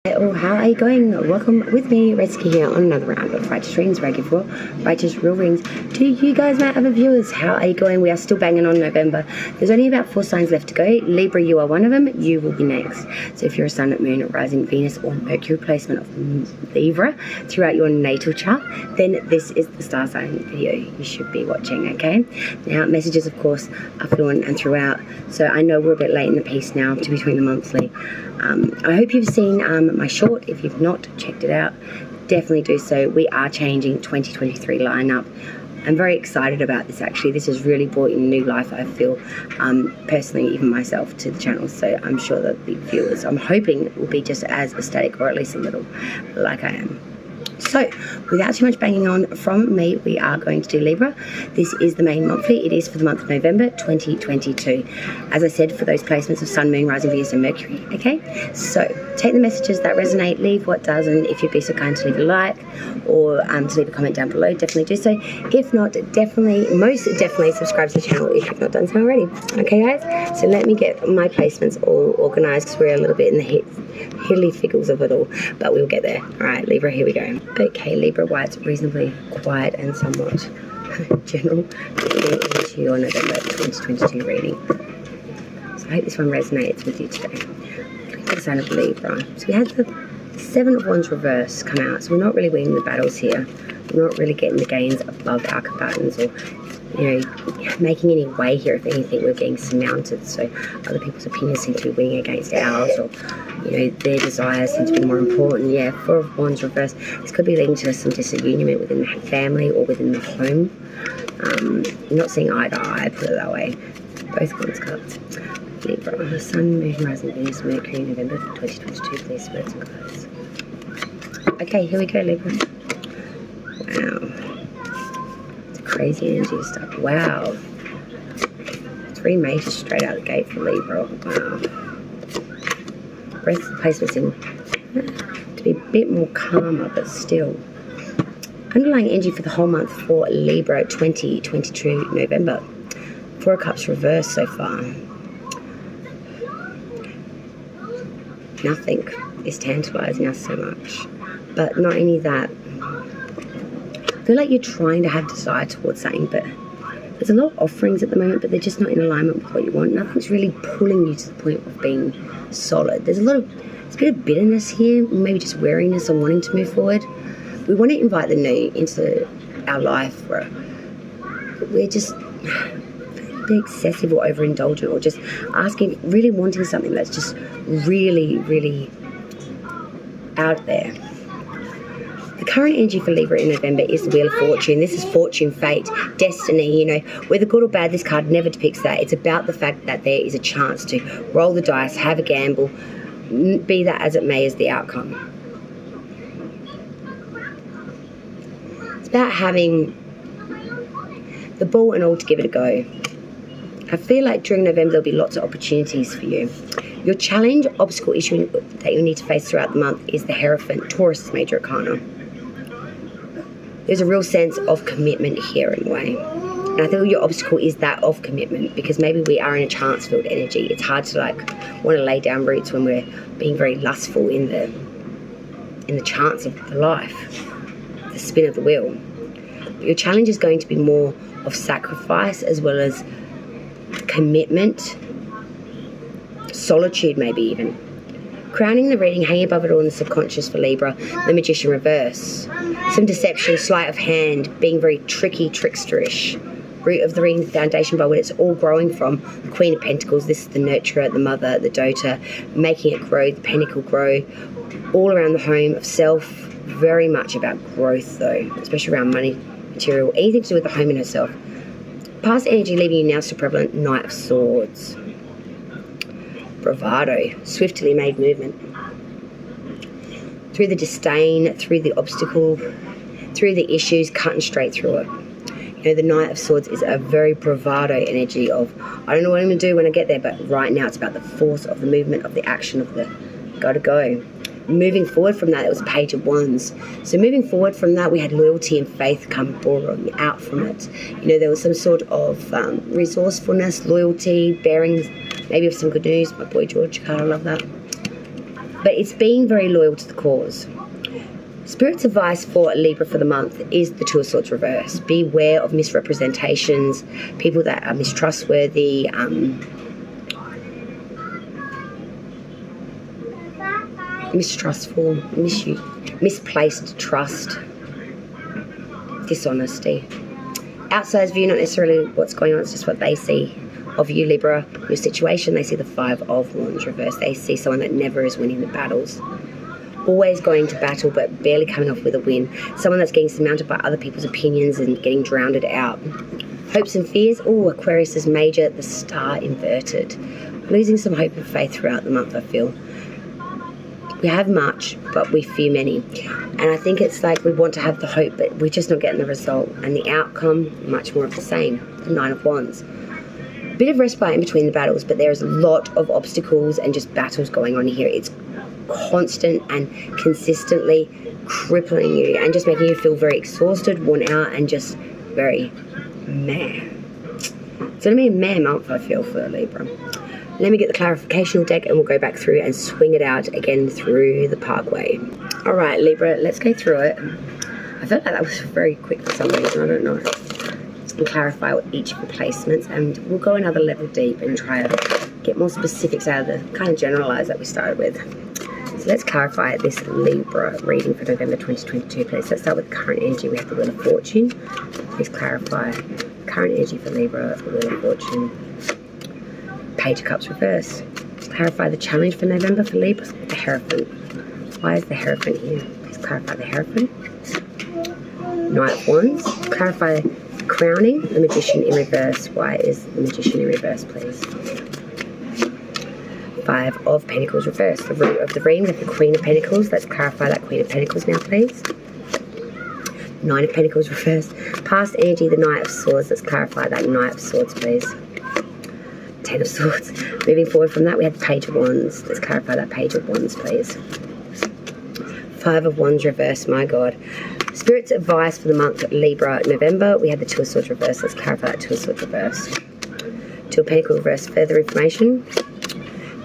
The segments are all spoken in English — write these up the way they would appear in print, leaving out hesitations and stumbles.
Oh, how are you going? Welcome with me, Reski here on another round of Righteous Readings, where I give righteous real readings to you guys, my other viewers. How are you going? We are still banging on November. There's only about 4 signs left to go. Libra, you are one of them. You will be next. So if you're a Sun, Moon, Rising, Venus, or Mercury placement of Libra throughout your natal chart, then this is the star sign video you should be watching, okay? Now, messages, of course, are fluent and throughout. So I know we're a bit late in the piece now to between the monthly. I hope you've seen my short. If you've not checked it out, definitely do so. We are changing 2023 lineup. I'm very excited about this, actually. This has really brought in new life, I feel, personally, even myself, to the channel. So I'm sure that the viewers, I'm hoping, will be just as ecstatic, or at least a little, like I am. So, without too much banging on from me, we are going to do Libra. This is the main monthly. It is for the month of November 2022. As I said, for those placements of Sun, Moon, Rising, Venus, and Mercury. Okay? So, take the messages that resonate, leave what doesn't. If you'd be so kind to leave a like or to leave a comment down below, definitely do so. If not, definitely, most definitely subscribe to the channel if you've not done so already. Okay, guys? So, let me get my placements all organised because we're a little bit in the hilly figgles of it all, but we'll get there. All right, Libra, here we go. Okay, Libra, why it's reasonably quiet and somewhat general, getting into your November 2022 reading. So I hope this one resonates with you today. The sign of Libra. So we had the 7 of Wands reverse come out, so we're not really winning the battles here. We're not really getting the gains above our combatants, or making any way here. If anything, we're getting surmounted. So other people's opinions seem to be winning against ours, or their desires seem to be more important. Yeah, 4 of Wands reverse. This could be leading to some disagreement within the family or within the home. You're not seeing eye to eye, put it that way. Both Wands cards. Libra, Sun, Moon, Rising, Venus, Mercury, November 2022. Please, spirits and guides. Okay, here we go, Libra. Wow. Crazy energy stuff. Wow. 3 majors straight out the gate for Libra. Wow. Rest of the placements in to be a bit more calmer, but still. Underlying energy for the whole month for Libra 2022 November. 4 of Cups reversed so far. Nothing is tantalizing us so much. But not only that, I feel like you're trying to have desire towards something, but there's a lot of offerings at the moment, but they're just not in alignment with what you want. Nothing's really pulling you to the point of being solid. There's a bit of bitterness here, maybe just weariness on wanting to move forward. We want to invite the new into our life, where we're just a bit excessive or overindulgent, or just asking, really wanting something that's just really, really out there. The current energy for Libra in November is the Wheel of Fortune. This is fortune, fate, destiny, whether good or bad, this card never depicts that. It's about the fact that there is a chance to roll the dice, have a gamble, be that as it may as the outcome. It's about having the ball and all to give it a go. I feel like during November there'll be lots of opportunities for you. Your challenge, obstacle, issue that you'll need to face throughout the month is the Hierophant, Taurus Major Arcana. There's a real sense of commitment here in a way. And I think your obstacle is that of commitment, because maybe we are in a chance-filled energy. It's hard to want to lay down roots when we're being very lustful in the chance of the life, the spin of the wheel. But your challenge is going to be more of sacrifice, as well as commitment, solitude maybe even. Crowning the reading, hanging above it all in the subconscious for Libra, the Magician reverse. Some deception, sleight of hand, being very tricky, tricksterish. Root of the reading, foundation by where it's all growing from. The Queen of Pentacles, this is the nurturer, the mother, the doter, making it grow, the pentacle grow. All around the home of self, very much about growth though, especially around money, material, anything to do with the home and herself. Past energy leaving you now still prevalent, Knight of Swords. Bravado, swiftly made movement. Through the disdain, through the obstacle, through the issues, cutting straight through it. The Knight of Swords is a very bravado energy of, I don't know what I'm going to do when I get there, but right now it's about the force of the movement, of the action, of the gotta go. Moving forward from that, it was a Page of Wands. So moving forward from that, we had loyalty and faith come pouring out from it. There was some sort of resourcefulness, loyalty, bearing maybe of some good news. My boy George card, I love that. but it's being very loyal to the cause. Spirit's advice for Libra for the month is the Two of Swords reverse. Beware of misrepresentations, people that are mistrustworthy, mistrustful, misplaced trust, dishonesty. Outside's view, not necessarily what's going on, it's just what they see of you, Libra, your situation. They see the Five of Wands reverse. They see someone that never is winning the battles. Always going to battle but barely coming off with a win. Someone that's getting surmounted by other people's opinions and getting drowned out. Hopes and fears. Oh, Aquarius is major, the star inverted. Losing some hope and faith throughout the month, I feel. We have much, but we fear many. And I think it's like we want to have the hope, but we're just not getting the result. And the outcome, much more of the same. The Nine of Wands. A bit of respite in between the battles, but there is a lot of obstacles and just battles going on here. It's constant and consistently crippling you and just making you feel very exhausted, worn out, and just very meh. It's going to be a meh month, I feel, for Libra. Let me get the clarificational deck and we'll go back through and swing it out again through the parkway. All right, Libra, let's go through it. I felt like that was very quick for some reason, I don't know. And clarify each of the placements, and we'll go another level deep and try to get more specifics out of the kind of generalized that we started with. So let's clarify this Libra reading for November 2022, please. Let's start with current energy. We have the Wheel of Fortune. Please clarify current energy for Libra, the Wheel of Fortune. Page of Cups reverse. Clarify the challenge for November for Libra, the Hierophant. Why is the Hierophant here? Please clarify the Hierophant. Knight of Wands. Clarify crowning, the Magician in reverse. Why is the Magician in reverse, please? Five of Pentacles reverse. The root of the reading, we have the Queen of Pentacles. Let's clarify that Queen of Pentacles now, please. Nine of Pentacles reverse. Past energy, the Knight of Swords. Let's clarify that Knight of Swords, please. Ten of Swords. Moving forward from that, we have the Page of Wands. Let's clarify that Page of Wands, please. Five of Wands reverse, my God. Spirit's advice for the month Libra November. We have the Two of Swords reverse. Let's clarify that Two of Swords reverse. Two of Pentacles reverse. Further information.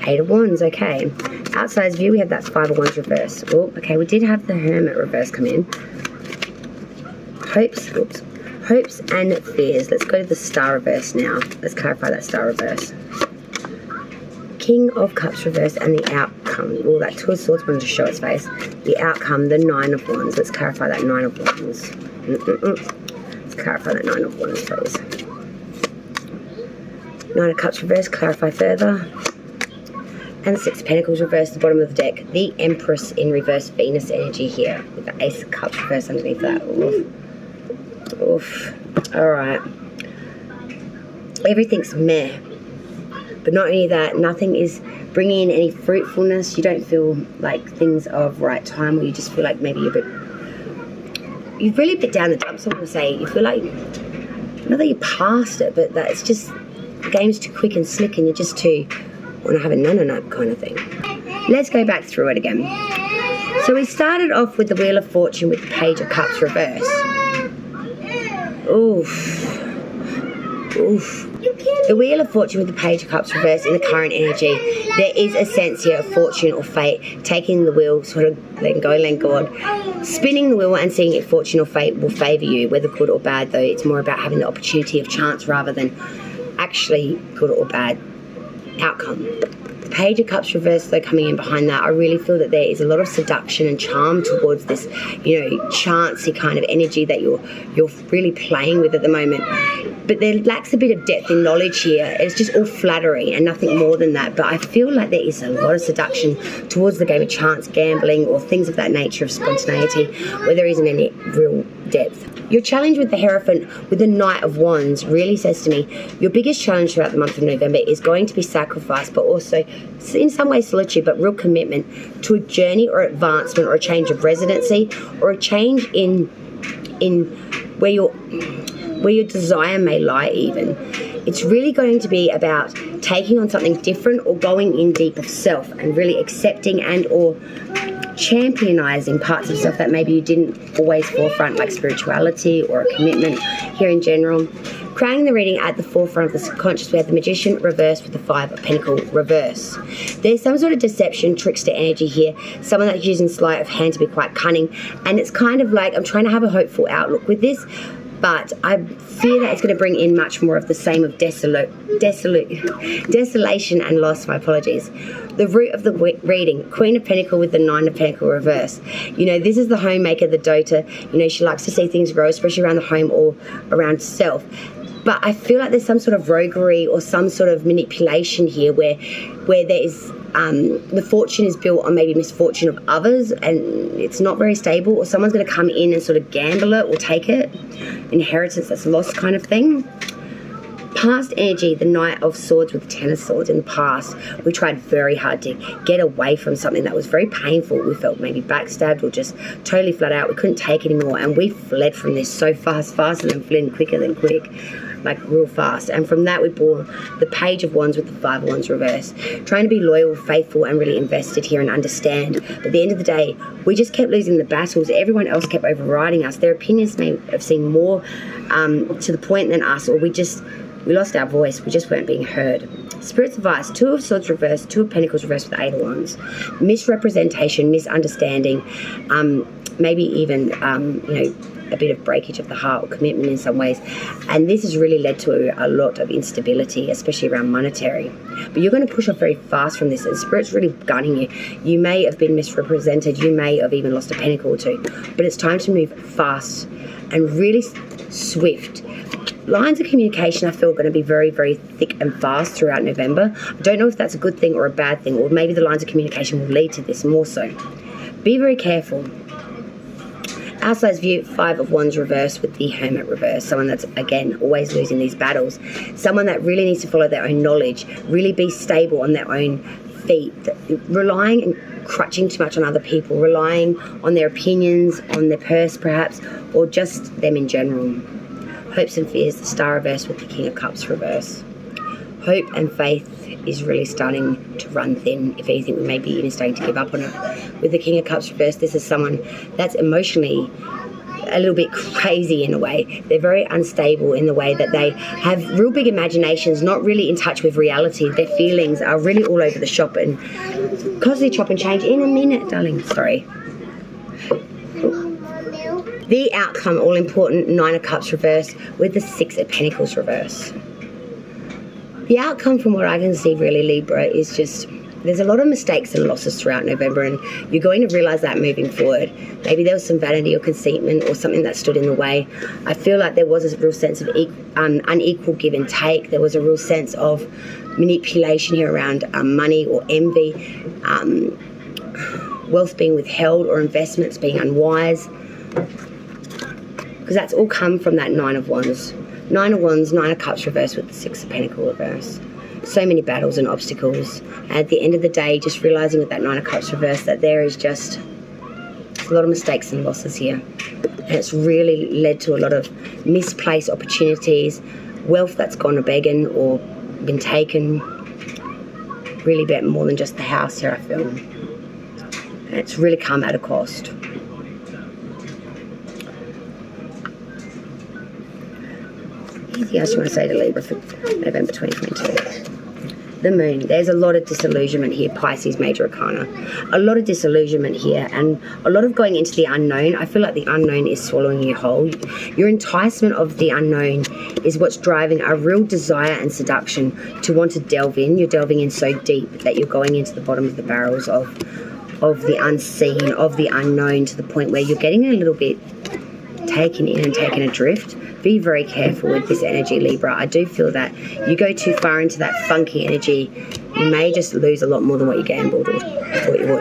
Eight of Wands, okay. Outside's view, we have that Five of Wands reverse. Oh, okay, we did have the Hermit reverse come in. Hopes and fears. Let's go to the Star reverse now. Let's clarify that Star reverse. King of Cups reverse and the outcome. Oh, that Two of Swords wanted to show its face. The outcome, the Nine of Wands. Let's clarify that Nine of Wands. Let's clarify that Nine of Wands, please. Nine of Cups reverse, clarify further. And the Six of Pentacles reverse, the bottom of the deck. The Empress in reverse, Venus energy here. With the Ace of Cups reverse underneath that. Oof. Oof. Alright. Everything's meh. But not only that, nothing is bringing in any fruitfulness. You don't feel like things are of right time, or you just feel like maybe you've really put down the dumps, I want to say. You feel like, not that you're past it, but that it's just, the game's too quick and slick and you're just too, want to have a no kind of thing. Let's go back through it again. So we started off with the Wheel of Fortune with the Page of Cups reverse. Oof. Oof. The Wheel of Fortune with the Page of Cups reversed in the current energy. There is a sense here of fortune or fate, taking the wheel, sort of letting go, letting God, spinning the wheel and seeing if fortune or fate will favour you, whether good or bad, though. It's more about having the opportunity of chance rather than actually good or bad outcome. The Page of Cups reversed, though, coming in behind that, I really feel that there is a lot of seduction and charm towards this, chancy kind of energy that you're really playing with at the moment. But there lacks a bit of depth in knowledge here. It's just all flattery and nothing more than that. But I feel like there is a lot of seduction towards the game of chance, gambling, or things of that nature of spontaneity, where there isn't any real depth. Your challenge with the Hierophant, with the Knight of Wands, really says to me, your biggest challenge throughout the month of November is going to be sacrifice, but also, in some ways, solitude, but real commitment to a journey or advancement or a change of residency or a change in where your desire may lie even. It's really going to be about taking on something different or going in deep of self and really accepting and or championizing parts of yourself that maybe you didn't always forefront, like spirituality or a commitment here in general. Crowning the reading at the forefront of the subconscious, we have the Magician reversed with the Five of Pentacles reverse. There's some sort of deception, trickster energy here, someone that's using sleight of hand to be quite cunning, and it's kind of like, I'm trying to have a hopeful outlook with this, but I fear that it's going to bring in much more of the same of desolation and loss. My apologies. The root of the reading, Queen of Pentacles with the Nine of Pentacles reverse. You know, this is the homemaker, the doter. You know, she likes to see things grow, especially around the home or around self. But I feel like there's some sort of roguery or some sort of manipulation here where there is the fortune is built on maybe misfortune of others, and it's not very stable, or someone's going to come in and sort of gamble it or take it, inheritance that's lost kind of thing. Past energy, the Knight of Swords with the Ten of Swords. In the past, we tried very hard to get away from something that was very painful. We felt maybe backstabbed or just totally flat out. We couldn't take it anymore, and we fled from this so fast, faster than fled, quicker than quick, like real fast. And from that, we bore the Page of Wands with the Five of Wands reverse. Trying to be loyal, faithful, and really invested here and understand. But at the end of the day, we just kept losing the battles. Everyone else kept overriding us. Their opinions may have seemed more to the point than us, or we lost our voice. We just weren't being heard. Spirit's advice, Two of Swords reversed, Two of Pentacles reversed with Eight of Wands. Misrepresentation, misunderstanding, maybe even, you know, a bit of breakage of the heart or commitment in some ways. And this has really led to a lot of instability, especially around monetary. But you're going to push off very fast from this, and Spirit's really gunning you. You may have been misrepresented. You may have even lost a pentacle or two. But it's time to move fast and really swift. Lines of communication, I feel, are going to be very, very thick and fast throughout November. I don't know if that's a good thing or a bad thing, or maybe the lines of communication will lead to this more so. Be very careful. Outside's view, Five of Wands reverse with the Hermit reverse. Someone that's, again, always losing these battles. Someone that really needs to follow their own knowledge, really be stable on their own feet, relying and crutching too much on other people, relying on their opinions, on their purse perhaps, or just them in general. Hopes and fears, the Star reverse with the King of Cups reverse. Hope and faith is really starting to run thin. If anything, we may be even starting to give up on it. With the King of Cups reverse, this is someone that's emotionally a little bit crazy in a way. They're very unstable in the way that they have real big imaginations, not really in touch with reality. Their feelings are really all over the shop, and constantly chop and change. In a minute, darling. Sorry. The outcome, all important, Nine of Cups reverse with the Six of Pentacles reverse. The outcome, from what I can see, really, Libra, is just there's a lot of mistakes and losses throughout November, and you're going to realize that moving forward. Maybe there was some vanity or conceitment or something that stood in the way. I feel like there was a real sense of unequal give and take. There was a real sense of manipulation here around money or envy, wealth being withheld, or investments being unwise. Because that's all come from that Nine of Wands. Nine of Wands, Nine of Cups reverse with the Six of Pentacles reverse. So many battles and obstacles. And at the end of the day, just realizing with that Nine of Cups reverse that there is just a lot of mistakes and losses here. And it's really led to a lot of misplaced opportunities, wealth that's gone a begging or been taken. Really a bit more than just the house here, I feel. And it's really come at a cost. Anything else you want to say to Libra for November 2022? The Moon. There's a lot of disillusionment here. Pisces, Major Arcana. A lot of disillusionment here, and a lot of going into the unknown. I feel like the unknown is swallowing you whole. Your enticement of the unknown is what's driving a real desire and seduction to want to delve in. You're delving in so deep that you're going into the bottom of the barrels of the unseen, of the unknown, to the point where you're getting a little bit taken in and taken adrift. Be very careful with this energy, Libra. I do feel that you go too far into that funky energy, you may just lose a lot more than what you gambled or thought you would.